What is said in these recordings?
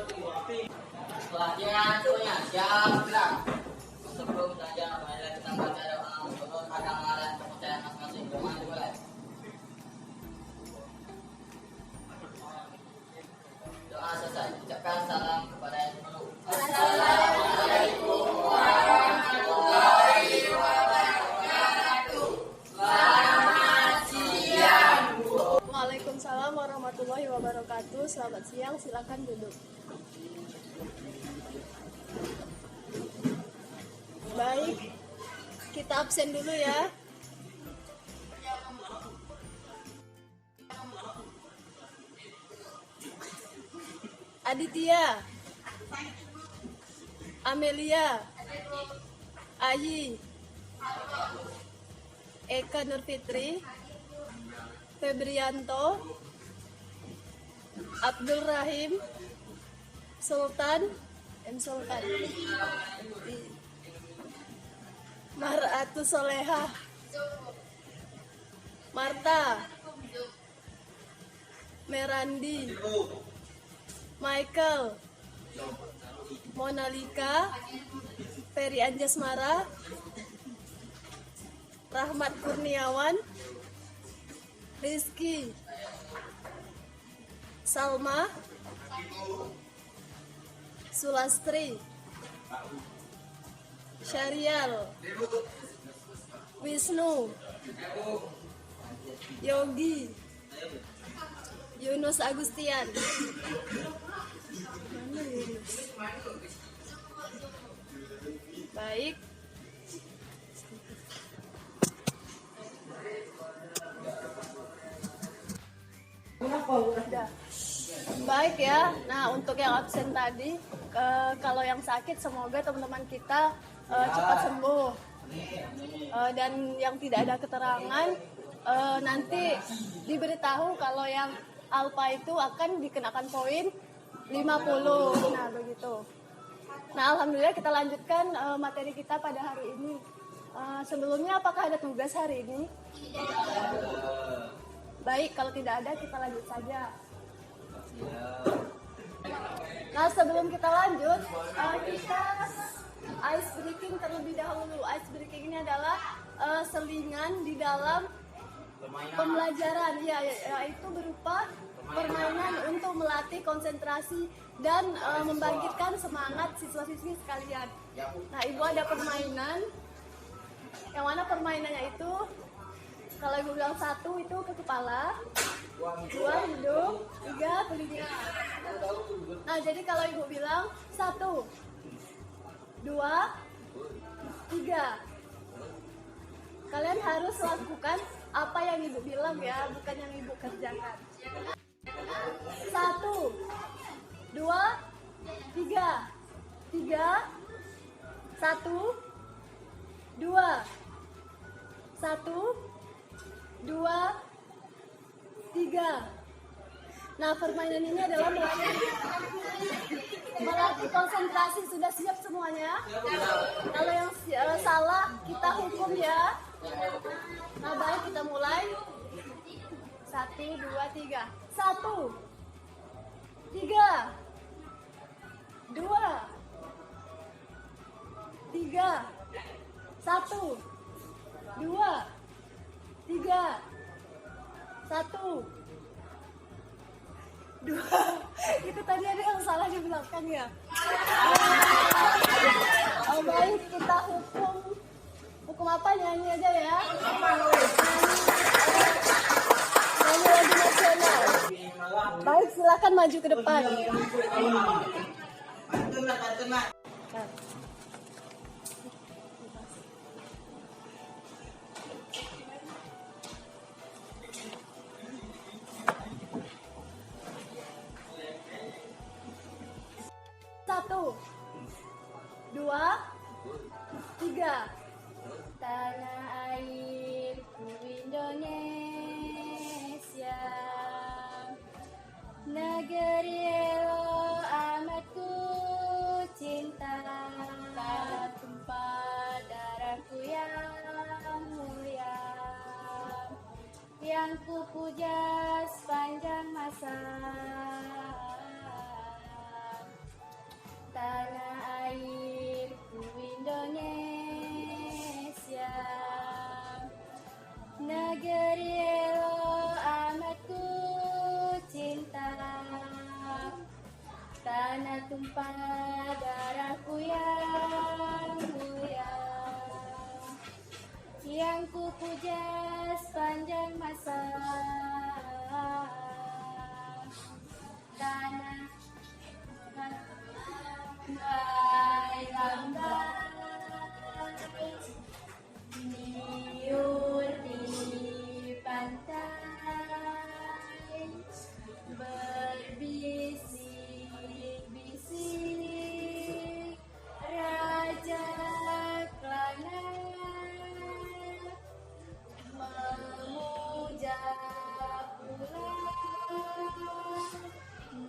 Selanjutnya tuhnya siap gerak. Sebelum saja marilah kita baca doa menurut agama dan kepercayaan masing-masing. Doa dimulai. Doa selesai. Ucapkan salam kepada yang dulu. Assalamualaikum warahmatullahi wabarakatuh. Selamat siang. Waalaikumsalam warahmatullahi wabarakatuh. Selamat siang, silakan duduk. Baik, kita absen dulu ya. Aditya, Amelia, Ayi, Eka Nurfitri, Febrianto, Abdul Rahim, Sultan, Sultan, Mar'atu Soleha, Marta, Merandi, Michael, Monalika, Ferry Anjasmara, Rahmat Kurniawan, Rizky, Salma, Sulastri, Syarial, Wisnu, Yogi, Yunus Agustian. Mana Yunus? Baik. Udah. Baik ya. Nah, untuk yang absen tadi, kalau yang sakit semoga teman-teman kita cepat sembuh. Dan yang tidak ada keterangan nanti diberitahu kalau yang alfa itu akan dikenakan poin 50. Nah, begitu. Nah, alhamdulillah kita lanjutkan materi kita pada hari ini. Sebelumnya apakah ada tugas hari ini? Baik, kalau tidak ada kita lanjut saja. Nah, sebelum kita lanjut, kita ice breaking terlebih dahulu. Ice breaking ini adalah selingan di dalam pembelajaran, yaitu berupa permainan untuk melatih konsentrasi dan membangkitkan semangat siswa-siswi sekalian. Nah, Ibu ada permainan, yang mana permainannya itu, kalau Ibu bilang 1 itu ke kepala, 2 hidung, 3 telinga. Nah, jadi kalau Ibu bilang 1, 2, 3, kalian harus lakukan apa yang Ibu bilang ya, bukan yang Ibu kerjakan. 1, 2, 3, 1, 2, 1, 2, 3. Nah, permainan ini adalah melatih konsentrasi. Sudah siap semuanya? Kalau yang salah kita hukum ya. Nah, baik, kita mulai. 1, 2, 3. 1, 3, 2, 3, 1, 2, 3, 1, 2. Itu tadi ada yang salah di belakang ya. Baik, kita hukum apa, nyanyi aja ya. Nyanyi lagu nasional. Baik, silakan maju ke depan. Satu, 2, 3. Tanah airku Indonesia, negeri elok amat ku cinta, tumpah darahku yang mulia, yang ku puja sepanjang masa. tanah airku Indonesia, negeri elo amat ku cinta, tanah tumpah darahku yang mulia, yang ku puja sepanjang masa. Tanah lambai lambai niur di pantai, berbisik-bisik raja kelana, memuja pula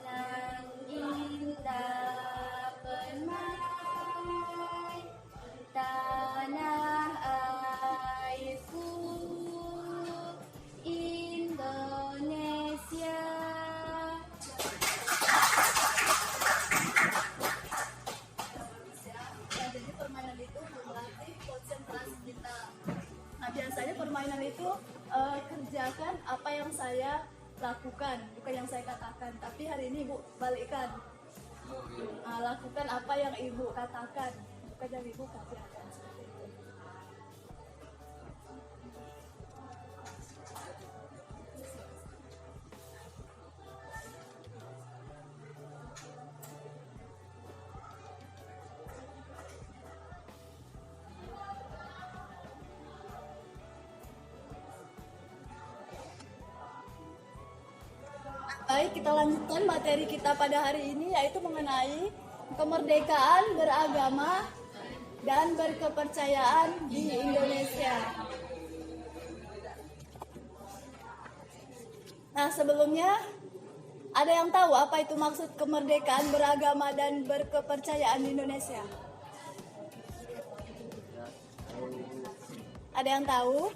nan indah permai tanah airku Indonesia. Nah, jadi permainan itu melatih konsentrasi kita. Nah, biasanya permainan itu kerjakan apa yang saya lakukan, bukan yang saya katakan. Tapi hari ini Ibu balikkan. Lakukan apa yang Ibu katakan, bukan yang Ibu kerjakan. Baik, kita lanjutkan materi kita pada hari ini, yaitu mengenai kemerdekaan beragama dan berkepercayaan di Indonesia. Nah, sebelumnya ada yang tahu apa itu maksud kemerdekaan beragama dan berkepercayaan di Indonesia? Ada yang tahu?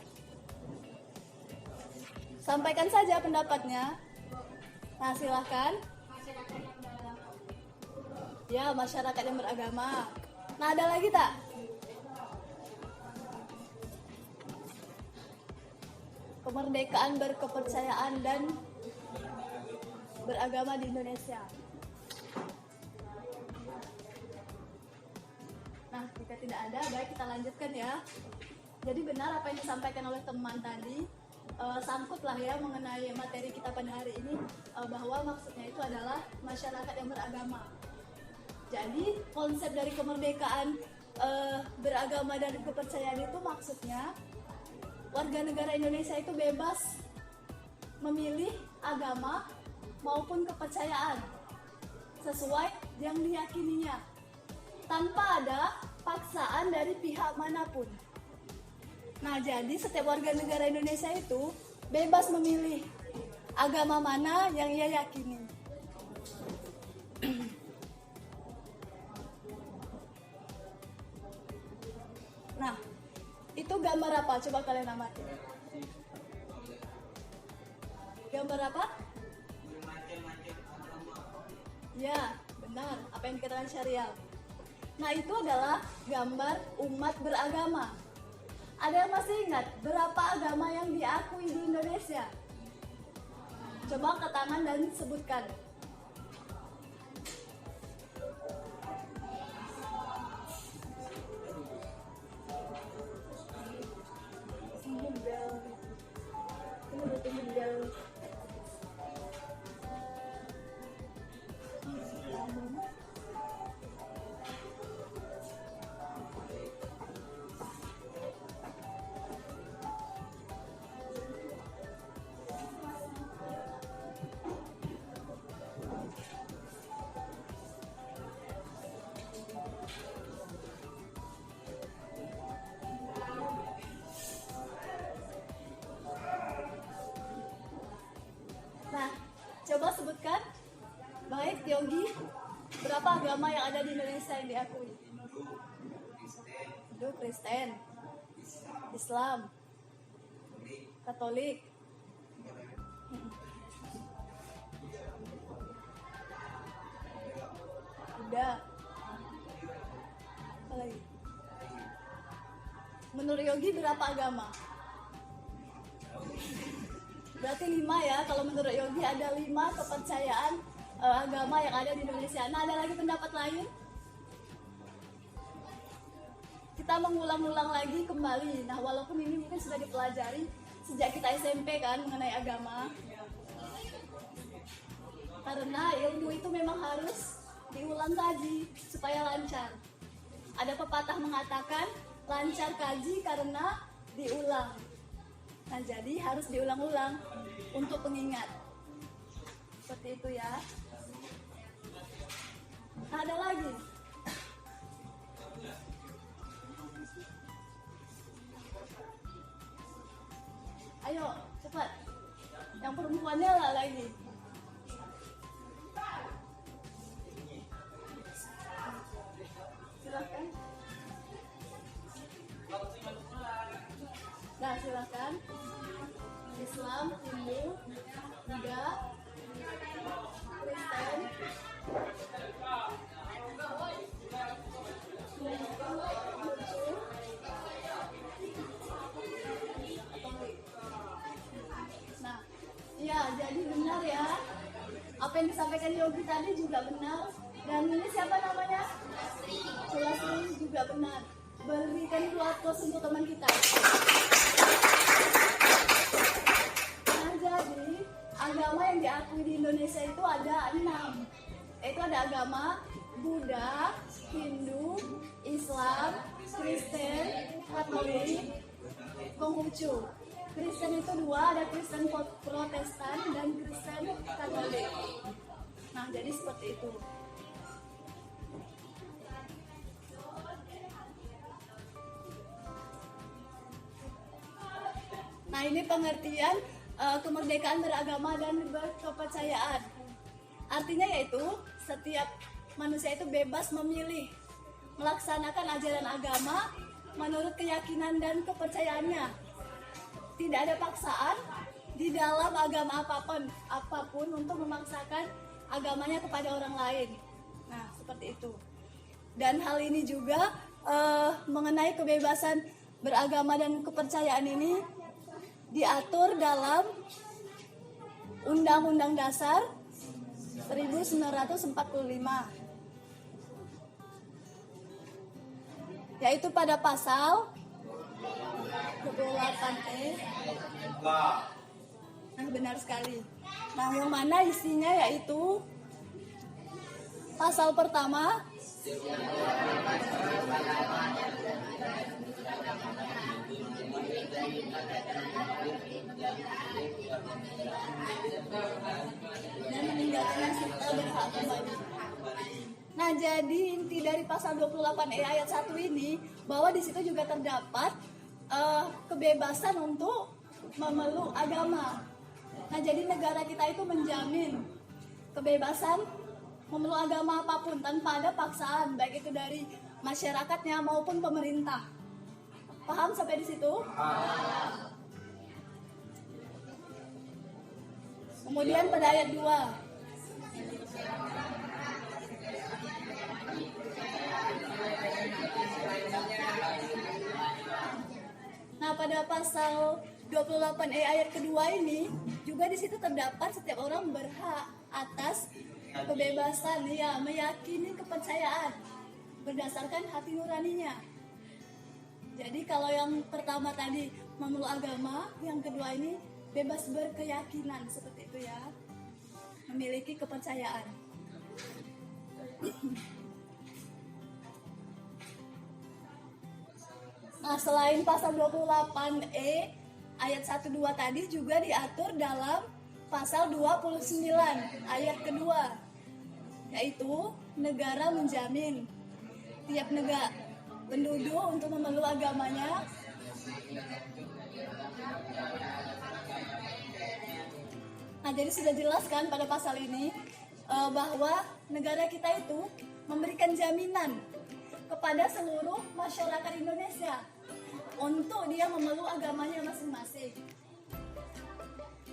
Sampaikan saja pendapatnya. Nah, silahkan. Ya, masyarakat yang beragama. Nah, ada lagi tak? Kemerdekaan berkepercayaan dan beragama di Indonesia. Nah, jika tidak ada, baik kita lanjutkan ya. Jadi benar apa yang disampaikan oleh teman tadi. Sangkutlah ya mengenai materi kita pada hari ini, bahwa maksudnya itu adalah masyarakat yang beragama. Jadi konsep dari kemerdekaan beragama dan kepercayaan itu maksudnya warga negara Indonesia itu bebas memilih agama maupun kepercayaan sesuai yang diyakininya, tanpa ada paksaan dari pihak manapun. Nah, jadi setiap warga negara Indonesia itu bebas memilih agama mana yang ia yakini. Nah, itu gambar apa? Coba kalian amati. Gambar apa? Ya, benar. Apa yang dikatakan Syariah. Nah, itu adalah gambar umat beragama. Ada yang masih ingat berapa agama yang diakui di Indonesia? Coba angkat tangan dan sebutkan. Nah, coba sebutkan. Baik, Yogi, berapa agama yang ada di Indonesia yang diakui? Hindu, Kristen, Islam, Katolik, Buddha. Menurut Yogi berapa agama? Berarti 5 ya. Kalau menurut Yogi ada 5 kepercayaan agama yang ada di Indonesia. Nah, ada lagi pendapat lain? Kita mengulang-ulang lagi kembali. Nah, walaupun ini mungkin sudah dipelajari sejak kita SMP kan mengenai agama. Karena ilmu itu memang harus diulang kaji supaya lancar. Ada pepatah mengatakan lancar kaji karena diulang. Nah, jadi harus diulang-ulang untuk pengingat. Seperti itu ya. Nah, ada lagi. Ayo, cepat. Yang perempuannya lah lagi. Silakan. Nah, silakan. Islam, Hindu, Buddha, Kristen, Nah, iya, jadi benar ya. Apa yang disampaikan Yogi tadi juga benar. Dan ini siapa namanya? Sulastri juga benar. Berikan applause untuk teman kita. Nah, jadi agama yang diakui di Indonesia itu ada 6. Itu ada agama Buddha, Hindu, Islam, Kristen, Katolik, Konghucu. Kristen itu 2, ada Kristen Protestan dan Kristen Katolik. Nah, jadi seperti itu. Nah, ini pengertian kemerdekaan beragama dan berkepercayaan. Artinya yaitu setiap manusia itu bebas memilih melaksanakan ajaran agama menurut keyakinan dan kepercayaannya. Tidak ada paksaan di dalam agama apapun untuk memaksakan agamanya kepada orang lain. Nah, seperti itu. Dan hal ini juga mengenai kebebasan beragama dan kepercayaan ini diatur dalam Undang-Undang Dasar 1945, yaitu pada pasal 28E. Nah, benar sekali. Nah, yang mana isinya yaitu pasal pertama dan meninggalkan serta berhak kembali. Nah, jadi inti dari pasal 28E ayat 1 ini bahwa di situ juga terdapat kebebasan untuk memeluk agama. Nah, jadi negara kita itu menjamin kebebasan memeluk agama apapun tanpa ada paksaan, baik itu dari masyarakatnya maupun pemerintah. Paham sampai di situ? Kemudian pada ayat 2. Nah, pada pasal 28E ayat kedua ini juga di situ terdapat setiap orang berhak atas kebebasan ya meyakini kepercayaan berdasarkan hati nuraninya. Jadi kalau yang pertama tadi memeluk agama, yang kedua ini bebas berkeyakinan, seperti itu ya, memiliki kepercayaan. Nah, selain pasal 28E ayat 1-2 tadi juga diatur dalam pasal 29 ayat kedua, yaitu negara menjamin tiap negara penduduk untuk memeluk agamanya Nah, jadi sudah jelas kan pada pasal ini bahwa negara kita itu memberikan jaminan kepada seluruh masyarakat Indonesia untuk dia memeluk agamanya masing-masing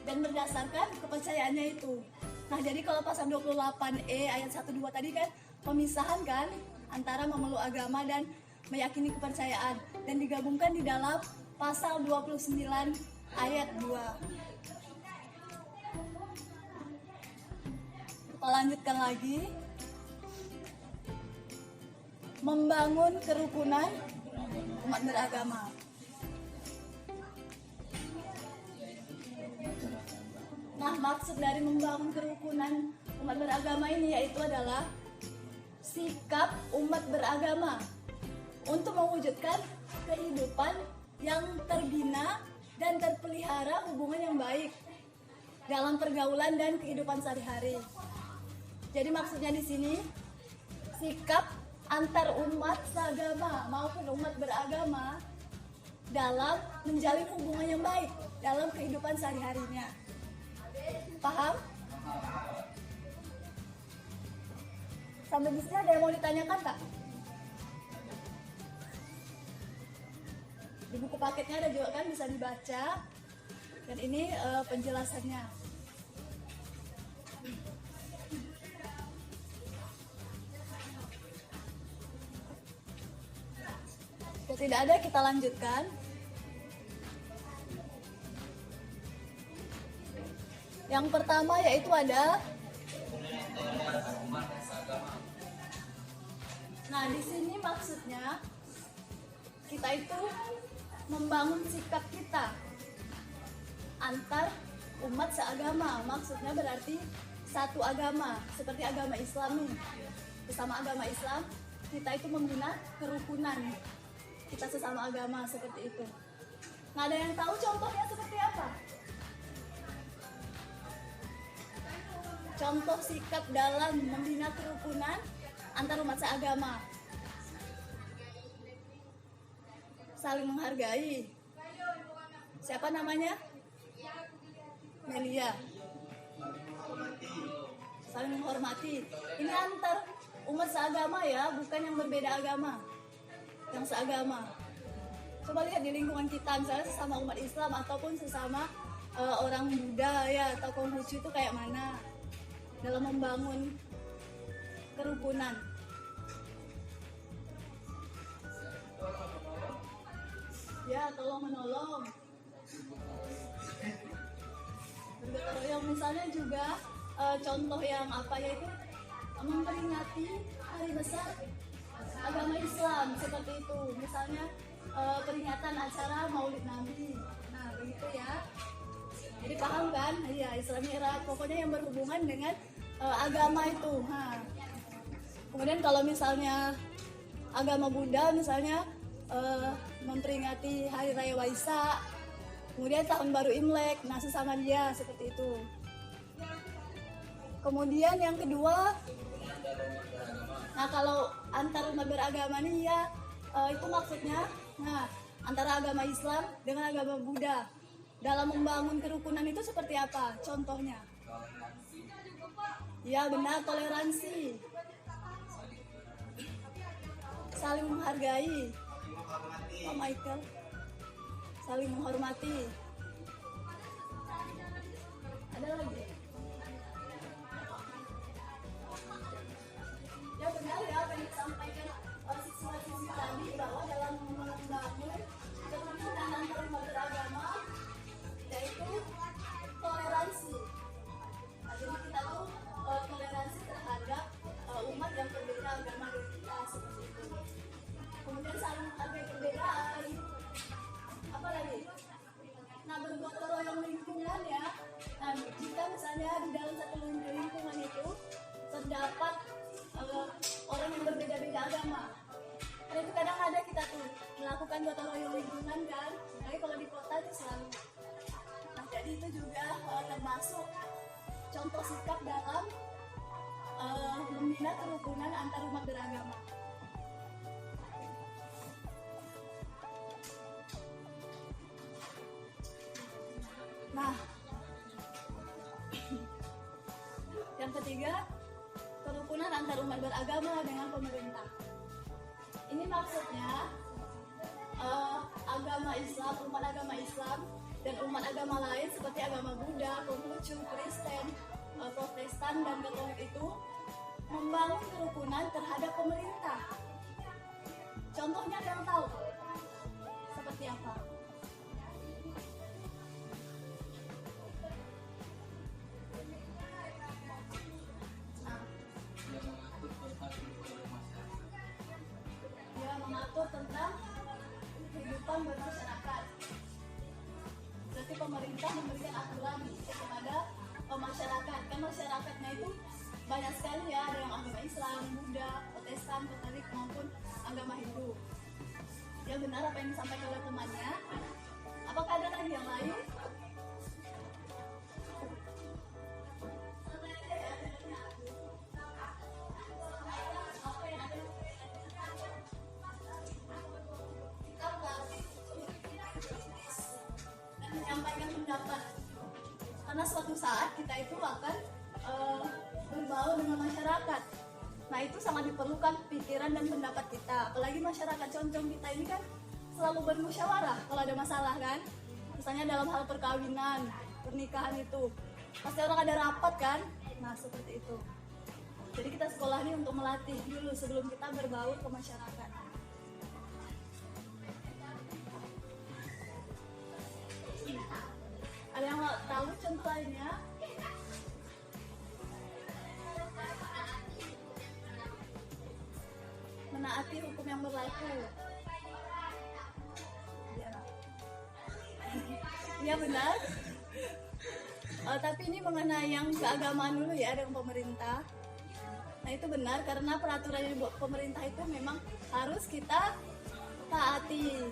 dan berdasarkan kepercayaannya itu. Nah, jadi kalau pasal 28E ayat 1-2 tadi kan pemisahan kan antara memeluk agama dan meyakini kepercayaan dan digabungkan di dalam pasal 29 ayat 2. Kita lanjutkan lagi. Membangun kerukunan umat beragama. Nah, maksud dari membangun kerukunan umat beragama ini yaitu adalah sikap umat beragama untuk mewujudkan kehidupan yang terbina dan terpelihara hubungan yang baik dalam pergaulan dan kehidupan sehari-hari. Jadi maksudnya di sini sikap antar umat seagama maupun umat beragama dalam menjalin hubungan yang baik dalam kehidupan sehari-harinya. Paham? Sampai di sini ada yang mau ditanyakan, Kak? Di buku paketnya ada juga kan, bisa dibaca. Dan ini penjelasannya. Jika tidak ada, kita lanjutkan. Yang pertama yaitu ada. Nah, di sini maksudnya kita itu membangun sikap kita antar umat seagama. Maksudnya berarti satu agama, seperti agama Islam nih. Bersama agama Islam, kita itu membina kerukunan kita sesama agama seperti itu. Nah, ada yang tahu contohnya seperti apa? Contoh sikap dalam membina kerukunan antar umat seagama. Saling menghargai. Siapa namanya? Melia. Saling menghormati. Ini antar umat seagama ya, bukan yang berbeda agama. Yang seagama. Coba lihat di lingkungan kita, misalnya sesama umat Islam ataupun sesama orang Buddha ya, atau Konghucu itu kayak mana dalam membangun kerukunan. Ya, tolong menolong. Bergotong royong misalnya juga contoh yang apa yaitu memperingati hari besar agama Islam seperti itu. Misalnya peringatan acara Maulid Nabi. Nah, begitu ya. Jadi paham kan? Iya, Islam Mi'raj. Pokoknya yang berhubungan dengan agama itu. Nah. Kemudian kalau misalnya agama Buddha misalnya memperingati Hari Raya Waisak, kemudian Tahun Baru Imlek, nah sesama dia seperti itu. Kemudian yang kedua, nah kalau antar umat beragama nih ya, itu maksudnya, nah antara agama Islam dengan agama Buddha dalam membangun kerukunan itu seperti apa? Contohnya? Ya benar, toleransi, saling menghargai. Oh Michael, saling menghormati. Ada lagi? Ya benar ya apa yang disampaikan siswa-siswi tadi bahwa dalam membangun kerukunan antar umat beragama yaitu toleransi. Nah, jadi kita tuh toleransi terhadap umat yang berbeda agama dari kita seperti itu. Kemudian saling menghargai perbedaan. Apa lagi? Nah, bergotong royong lingkungan ya. Nah, jika misalnya di dalam satu lingkungan itu terdapat orang yang berbeda-beda agama. Karena itu kadang ada kita tuh melakukan gotong royong lingkungan kan. Tapi kalau di kota itu selalu. Nah, jadi itu juga termasuk contoh sikap dalam membina kerukunan antar umat beragama. Nah, yang ketiga, kerukunan antar umat beragama dengan pemerintah. Ini maksudnya agama Islam, umat agama Islam dan umat agama lain seperti agama Buddha, Konghucu, Kristen, Protestan dan Katolik itu membangun kerukunan terhadap pemerintah. Contohnya ada yang tahu? Seperti apa? Nah, dia mengatur tentang kehidupan bermasyarakat. Berarti pemerintah memberikan aturan kepada masyarakat. Kan masyarakatnya itu banyak sekali ya, ada yang agama Islam, Buddha, Protestan, Katolik maupun agama Hindu. Ya benar apa yang disampaikan oleh temannya. Apakah ada lagi yang lain? Menyampaikan pendapat, karena suatu saat kita itu akan berbaur dengan masyarakat. Nah itu sangat diperlukan pikiran dan pendapat kita, apalagi masyarakat Concong kita ini kan selalu bermusyawarah kalau ada masalah kan, misalnya dalam hal perkawinan, pernikahan itu pasti orang ada rapat kan. Nah seperti itu, jadi kita sekolah ini untuk melatih dulu sebelum kita berbaur ke masyarakat. Ada yang tahu contohnya? Menaati hukum yang berlaku. Ya benar. Tapi ini mengenai yang keagamaan dulu ya, ada yang pemerintah. Nah itu benar, karena peraturan dari pemerintah itu memang harus kita taati.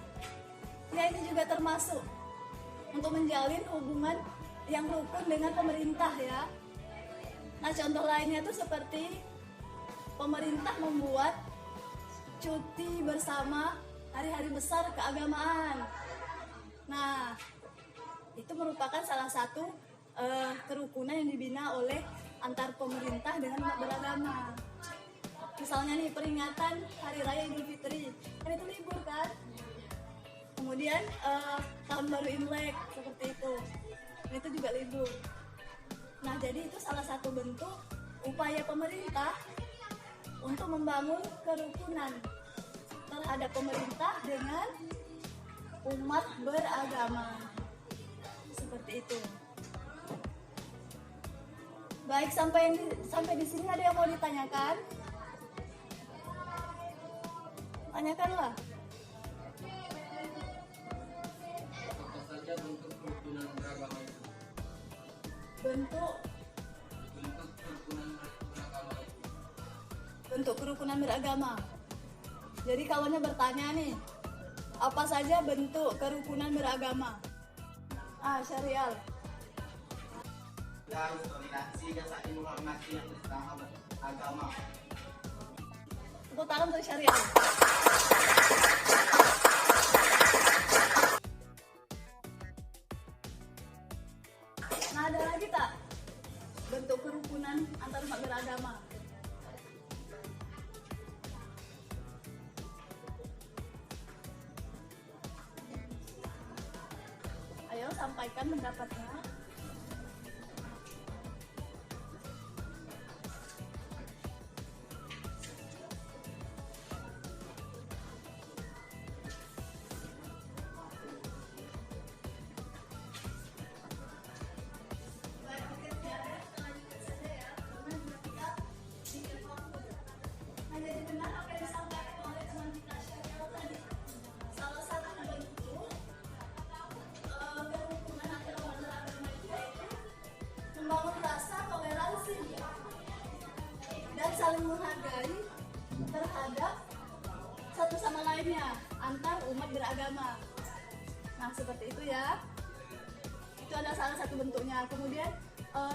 Ya ini juga termasuk untuk menjalin hubungan yang rukun dengan pemerintah ya. Nah contoh lainnya tuh seperti pemerintah membuat cuti bersama hari-hari besar keagamaan. Nah itu merupakan salah satu kerukunan yang dibina oleh antar pemerintah dengan umat beragama. Misalnya nih peringatan Hari Raya Idul Fitri, kan itu libur kan? Kemudian tahun baru Imlek seperti itu, itu juga libur. Nah jadi itu salah satu bentuk upaya pemerintah untuk membangun kerukunan terhadap pemerintah dengan umat beragama, seperti itu. Baik, sampai di sini ada yang mau ditanyakan? Tanyakanlah. Bentuk kerukunan beragama itu. Bentuk kerukunan beragama. Jadi kawannya bertanya nih, apa saja bentuk kerukunan beragama? Syarial. Harus toleransi dan saling menghormati yang bersama agama. Tepuk tangan untuk syarial. Nah ada lagi tak bentuk kerukunan antar umat beragama? Ayo sampaikan pendapatnya. Membangun rasa toleransi dan saling menghargai terhadap satu sama lainnya antar umat beragama. Nah seperti itu ya, itu adalah salah satu bentuknya. Kemudian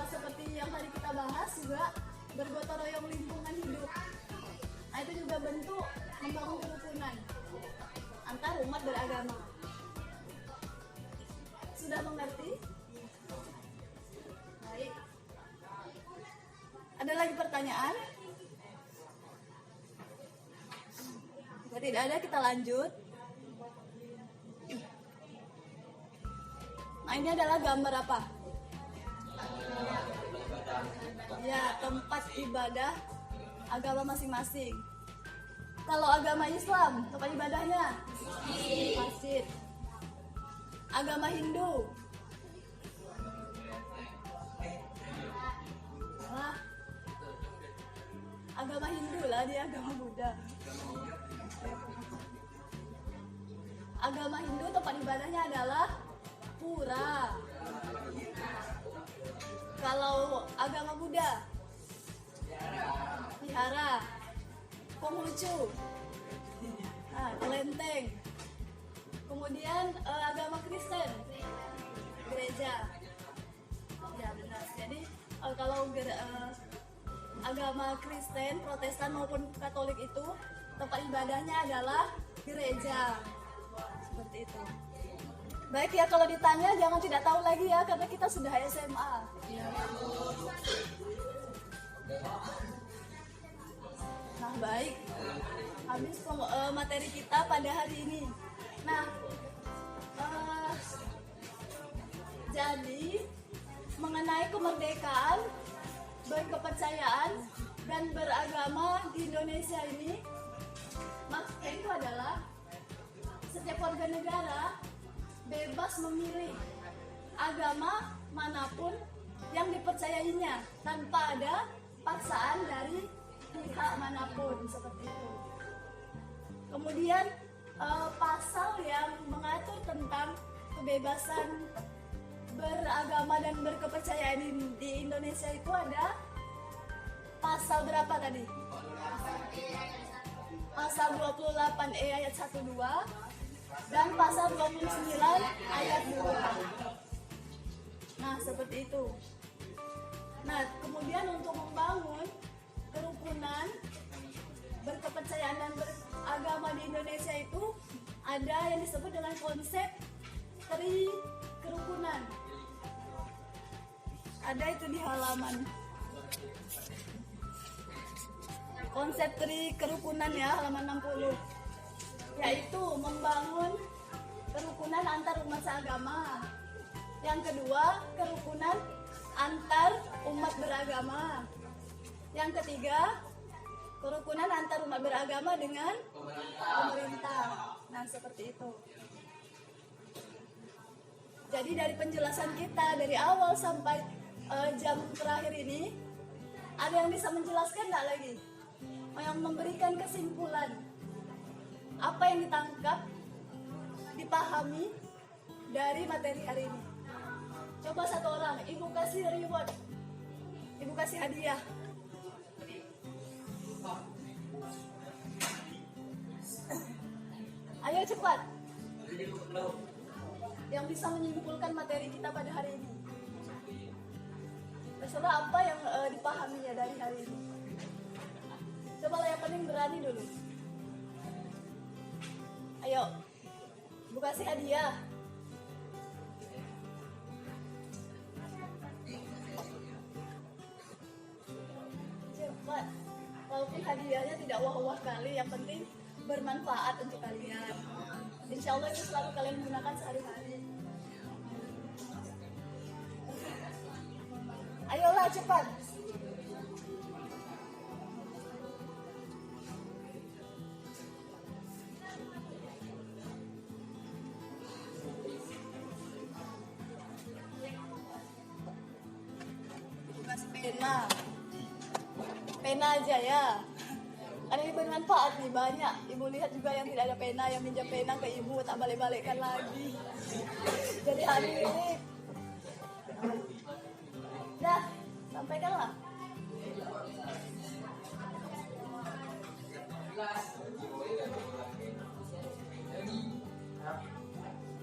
seperti yang tadi kita bahas juga bergotong royong lingkungan hidup. Nah itu juga bentuk membangun kerukunan antar umat beragama. Sudah mengerti? Baik. Ada lagi pertanyaan? Jika tidak ada, kita lanjut. Nah ini adalah gambar apa? Ya, tempat ibadah agama masing-masing. Kalau agama Islam, tempat ibadahnya masjid. Agama Hindu, nah, agama Hindu lah, dia agama Buddha. Agama Hindu tempat ibadahnya adalah pura. Kalau agama Buddha, vihara. Konghucu, nah, kelenteng. Kemudian agama Kristen, gereja. Ya benar. Jadi kalau agama Kristen, Protestan maupun Katolik itu tempat ibadahnya adalah gereja. Seperti itu. Baik ya, kalau ditanya jangan tidak tahu lagi ya, karena kita sudah SMA. Nah baik, habis materi kita pada hari ini. Nah, jadi mengenai kemerdekaan, berkepercayaan, dan beragama di Indonesia ini, maksudnya itu adalah setiap warga negara bebas memilih agama manapun yang dipercayainya tanpa ada paksaan dari pihak manapun, seperti itu. Kemudian pasal yang mengatur tentang kebebasan beragama dan berkepercayaan di Indonesia itu ada pasal berapa tadi? Pasal 28E ayat 1 2 dan pasal 29 ayat 2. Nah, seperti itu. Nah, kemudian untuk membangun kerukunan berkepercayaan dan beragama di Indonesia itu ada yang disebut dengan konsep tri kerukunan. Ada itu di halaman. Konsep tri kerukunan ya, halaman 60. Yaitu membangun kerukunan antar umat seagama. Yang kedua, kerukunan antar umat beragama. Yang ketiga, kerukunan antar umat beragama dengan pemerintah. Nah, seperti itu. Jadi dari penjelasan kita dari awal sampai jam terakhir ini, ada yang bisa menjelaskan enggak lagi? Yang memberikan kesimpulan apa yang ditangkap, dipahami dari materi hari ini. Coba satu orang, ibu kasih reward, ibu kasih hadiah. Ayo cepat. Yang bisa menyimpulkan materi kita pada hari ini. Terserah apa yang dipahaminya dari hari ini. Coba yang paling berani dulu. Ayo, ibu kasih hadiah. Cepat. Walaupun hadiahnya tidak wah-wah kali, yang penting bermanfaat untuk kalian. Insya Allah itu selalu kalian gunakan sehari-hari. Ayolah cepat. Kasih pena. Pena aja ya. Kan ini bermanfaat nih, banyak. Ibu lihat juga yang tidak ada pena, yang minjam pena ke ibu, tak balik-balikkan lagi. Jadi hari ini dah, sampaikanlah.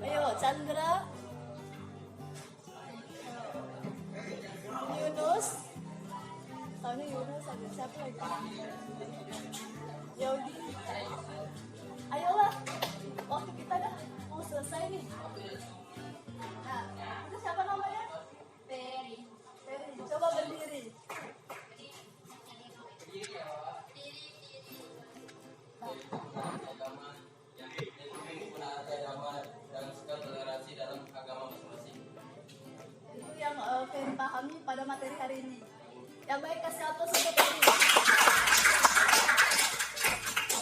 Ayo, Chandra, Yunus, ini Yunus ada siapa lagi? Yogi, ayolah, waktu kita dah mau selesai nih. Nah, itu siapa namanya? Ferry. Coba berdiri. Itu yang Ferry pahami pada materi hari ini. Yang baik kasih aplaus untuk Ferry.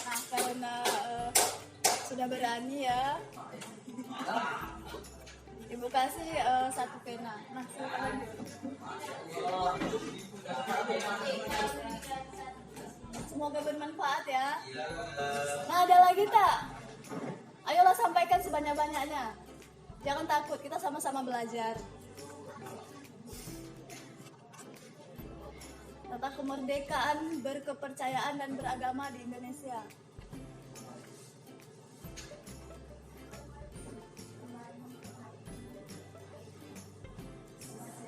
Nah, berani ya. Ibu kasih satu pena. Nah, silakan lanjut. Semoga bermanfaat ya. Nah, ada lagi tak? Ayolah sampaikan sebanyak-banyaknya. Jangan takut, kita sama-sama belajar. Tentang kemerdekaan, berkepercayaan dan beragama di Indonesia.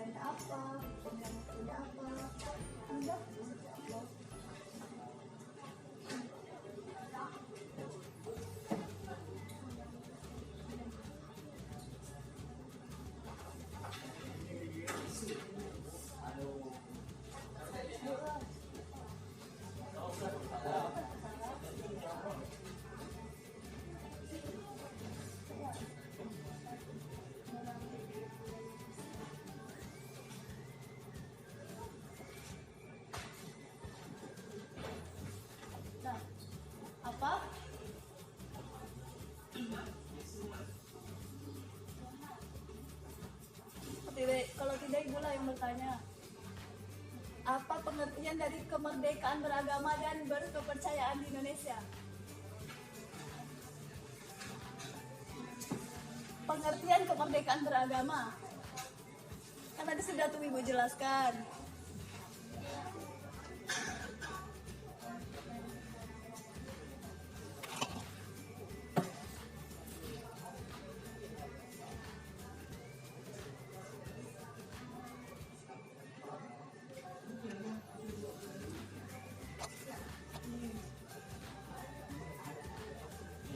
Ada apa? Ada apa? Udah. Nah, apa? Kalau tidak Ibu lah yang bertanya. Apa pengertian dari kemerdekaan beragama dan berkepercayaan di Indonesia? Pengertian kemerdekaan beragama. Kan tadi sudah tuh Ibu jelaskan.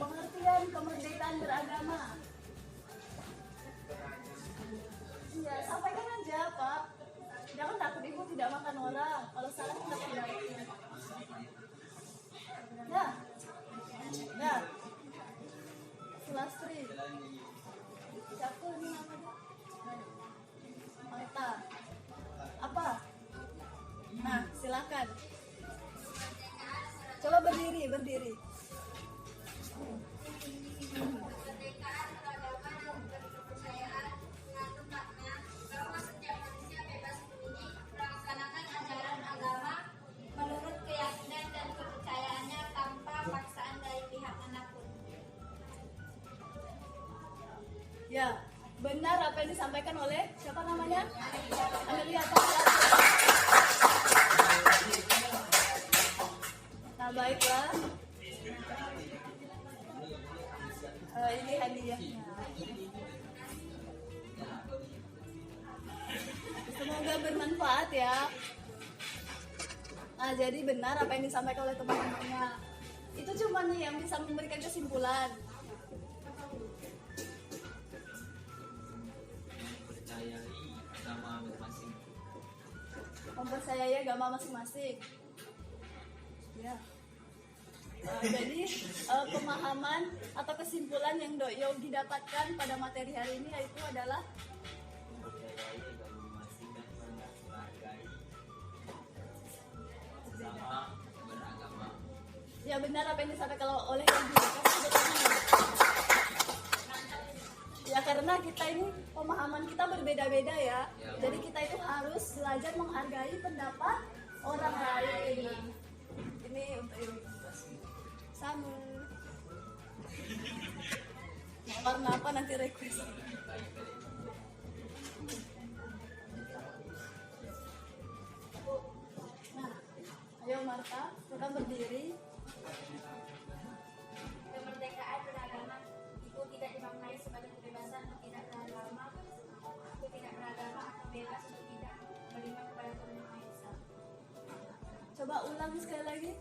Pengertian kemerdekaan beragama. Iya, sampaikan aja, Pak. Jangan takut Ibu tidak makan orang. Kalau salah kita perbaiki. Ya. Ya. Sulastri. Siapa ini namanya? Marta. Apa? Nah, silakan. Coba berdiri, berdiri. Kemerdekaan beragama dan berkepercayaan mengandung makna bahwa setiap manusia bebas memilih melaksanakan ajaran agama menurut keyakinan dan kepercayaannya tanpa paksaan dari pihak manapun. Ya, benar apa yang disampaikan oleh siapa namanya? Amelia. Nah, baiklah. Ini hadiahnya. Semoga bermanfaat ya. Nah, jadi benar apa yang disampaikan oleh teman-temannya. Itu cuma nih yang bisa memberikan kesimpulan. Mempercayai agama masing-masing. Ya. Jadi pemahaman atau kesimpulan yang Dok Yogi dapatkan pada materi hari ini yaitu adalah mempercayai agama masing dan menghargai sesama beragama. ya benar apa yang disampaikan oleh Yogi. Ya karena kita ini pemahaman kita berbeda-beda ya. Jadi kita itu harus belajar menghargai pendapat orang lain. Ini untuk Yogi. Sama. Warna apa nanti request? Nah, ayo Marta, kita berdiri. Kemerdekaan beragama itu tidak dimaknai sebagai kebebasan untuk tidak beragama, untuk tidak beragama atau bebas untuk tidak beriman kepada Tuhan Yang Maha Esa. Coba ulang sekali lagi.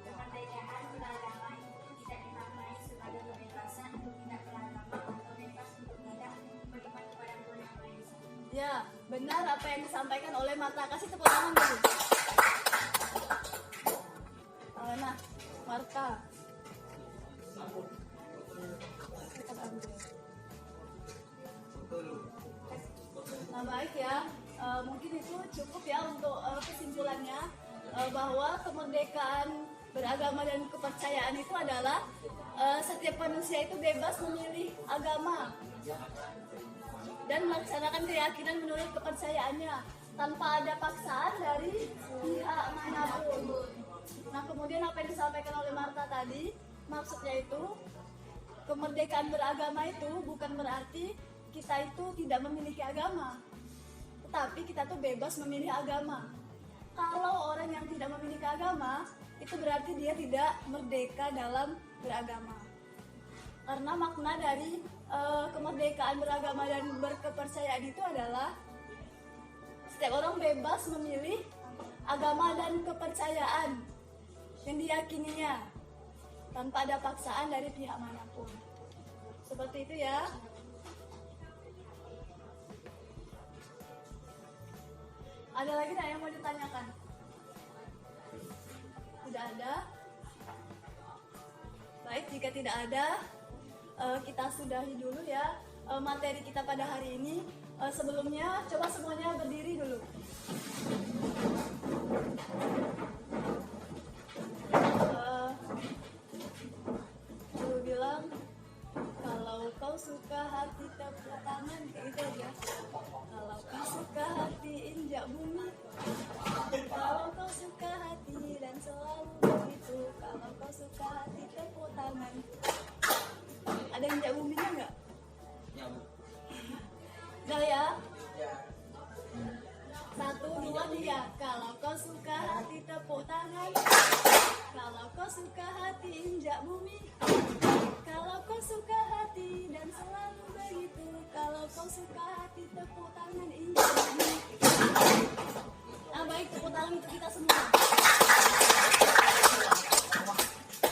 Kemerdekaan beragama itu tidak dimaknai sebagai kebebasan untuk tidak beragama atau bebas untuk tidak beriman kepada Tuhan Yang Maha Esa. Ya, benar apa yang disampaikan oleh Marta. Kasih tepuk tangan dulu. Nah, Marta. Kita ambil. Nah, baik ya. Mungkin itu cukup ya untuk kesimpulannya bahwa kemerdekaan beragama dan kepercayaan itu adalah setiap manusia itu bebas memilih agama dan melaksanakan keyakinan menurut kepercayaannya tanpa ada paksaan dari pihak manapun. Nah, kemudian apa yang disampaikan oleh Marta tadi, maksudnya itu kemerdekaan beragama itu bukan berarti kita itu tidak memiliki agama, tetapi kita tuh bebas memilih agama. Kalau orang yang tidak memiliki agama, itu berarti dia tidak merdeka dalam beragama. Karena makna dari kemerdekaan beragama dan berkepercayaan itu adalah setiap orang bebas memilih agama dan kepercayaan yang diyakininya tanpa ada paksaan dari pihak manapun. Seperti itu ya. Ada lagi nggak yang mau ditanyakan? Tidak ada? Baik, jika tidak ada, kita sudahi dulu ya materi kita pada hari ini. Sebelumnya, coba semuanya berdiri dulu. Dulu bilang, kalau kau suka hati tepuk tangan, kayak gitu aja. Kalau kau suka hati injak bumi, kalau kau suka hati dan selalu begitu, kalau kau suka hati tepuk tangan. Ada injak buminya nggak? Nggak ya? 1, 2, 3. Kalau kau suka hati tepuk tangan, kalau kau suka hati injak bumi, kalau kau suka hati dan selalu begitu, kalau kau suka hati tepuk tangan injak bumi. Nah, baik, tepuk tangan untuk kita semua.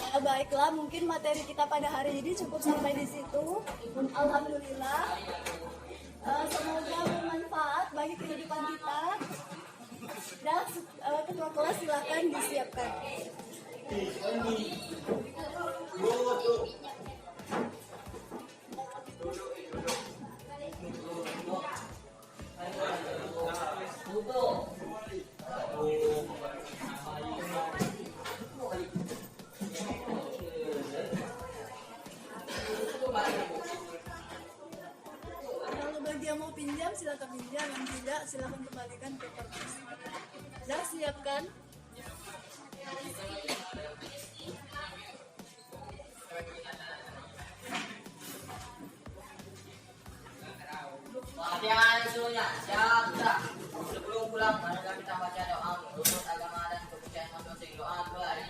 Ya, baiklah, mungkin materi kita pada hari ini cukup sampai di situ. Alhamdulillah. Semoga bermanfaat bagi kehidupan kita. Dan ketua kelas silakan disiapkan. Kalau bagi yang mau pinjam silakan pinjam, yang tidak silakan kembalikan ke kertas. Dah siapkan. Latihan seluruhnya, siap, gerak. Sebelum pulang, marilah kita baca doa menurut agama dan kepercayaan masing-masing. Doa kembali.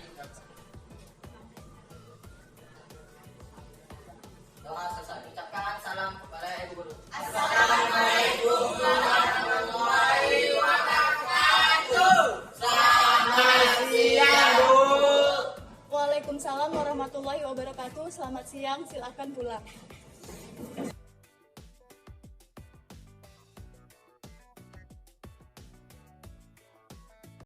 Doa selesai. Ucapkan salam kepada ibu guru. Assalamualaikum warahmatullahi wabarakatuh. Selamat siang, Bu. Waalaikumsalam warahmatullahi wabarakatuh. Selamat siang, silakan pulang.